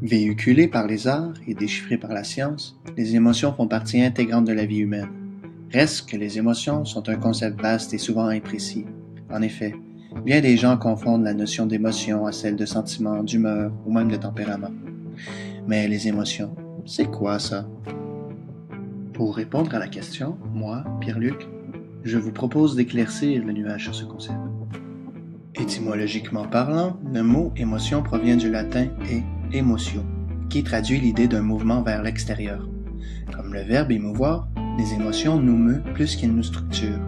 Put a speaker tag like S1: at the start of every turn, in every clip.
S1: Véhiculées par les arts et déchiffrées par la science, les émotions font partie intégrante de la vie humaine. Reste que les émotions sont un concept vaste et souvent imprécis. En effet, bien des gens confondent la notion d'émotion à celle de sentiment, d'humeur ou même de tempérament. Mais les émotions, c'est quoi ça? Pour répondre à la question, moi, Pierre-Luc, je vous propose d'éclaircir le nuage sur ce concept. Étymologiquement parlant, le mot émotion provient du latin emotio, qui traduit l'idée d'un mouvement vers l'extérieur. Comme le verbe émouvoir, les émotions nous muent plus qu'elles nous structurent.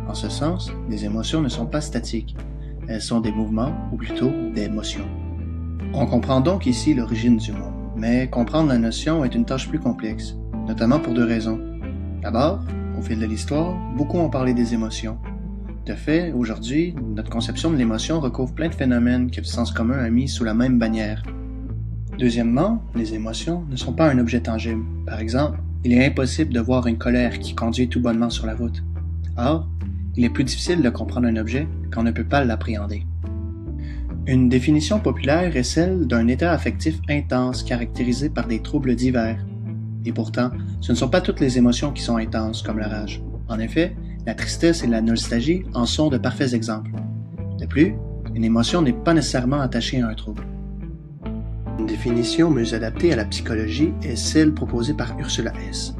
S1: En ce sens, les émotions ne sont pas statiques, elles sont des mouvements, ou plutôt des motions. On comprend donc ici l'origine du mot, mais comprendre la notion est une tâche plus complexe, notamment pour deux raisons. D'abord, au fil de l'histoire, beaucoup ont parlé des émotions. De fait, aujourd'hui, notre conception de l'émotion recouvre plein de phénomènes que le sens commun a mis sous la même bannière. Deuxièmement, les émotions ne sont pas un objet tangible. Par exemple, il est impossible de voir une colère qui conduit tout bonnement sur la route. Or, il est plus difficile de comprendre un objet quand on ne peut pas l'appréhender. Une définition populaire est celle d'un état affectif intense caractérisé par des troubles divers. Et pourtant, ce ne sont pas toutes les émotions qui sont intenses, comme la rage. En effet, la tristesse et la nostalgie en sont de parfaits exemples. De plus, une émotion n'est pas nécessairement attachée à un trouble. Une définition mieux adaptée à la psychologie est celle proposée par Ursula S.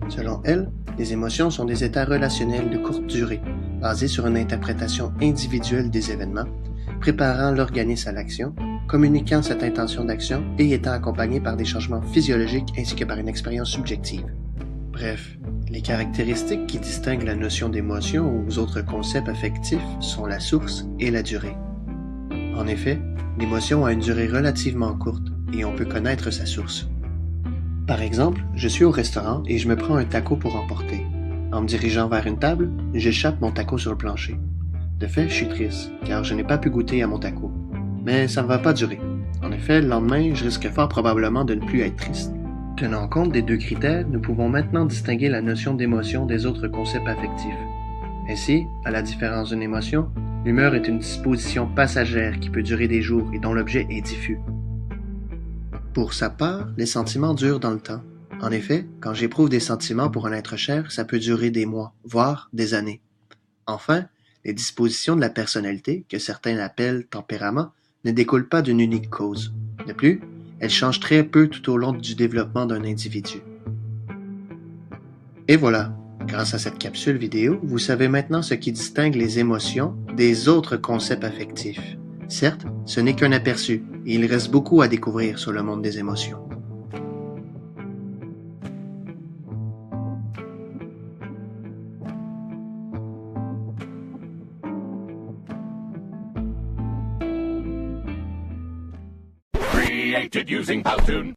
S1: Selon elle, les émotions sont des états relationnels de courte durée, basés sur une interprétation individuelle des événements, préparant l'organisme à l'action, communiquant cette intention d'action et étant accompagnés par des changements physiologiques ainsi que par une expérience subjective. Bref, les caractéristiques qui distinguent la notion d'émotion aux autres concepts affectifs sont la source et la durée. En effet, l'émotion a une durée relativement courte et on peut connaître sa source. Par exemple, je suis au restaurant et je me prends un taco pour emporter. En me dirigeant vers une table, j'échappe mon taco sur le plancher. De fait, je suis triste, car je n'ai pas pu goûter à mon taco. Mais ça ne va pas durer. En effet, le lendemain, je risque fort probablement de ne plus être triste. Tenant compte des deux critères, nous pouvons maintenant distinguer la notion d'émotion des autres concepts affectifs. Ainsi, à la différence d'une émotion, l'humeur est une disposition passagère qui peut durer des jours et dont l'objet est diffus. Pour sa part, les sentiments durent dans le temps. En effet, quand j'éprouve des sentiments pour un être cher, ça peut durer des mois, voire des années. Enfin, les dispositions de la personnalité, que certains appellent tempérament, ne découlent pas d'une unique cause. De plus, elles changent très peu tout au long du développement d'un individu. Et voilà, grâce à cette capsule vidéo, vous savez maintenant ce qui distingue les émotions des autres concepts affectifs. Certes, ce n'est qu'un aperçu, et il reste beaucoup à découvrir sur le monde des émotions.
S2: Created using Powtoon.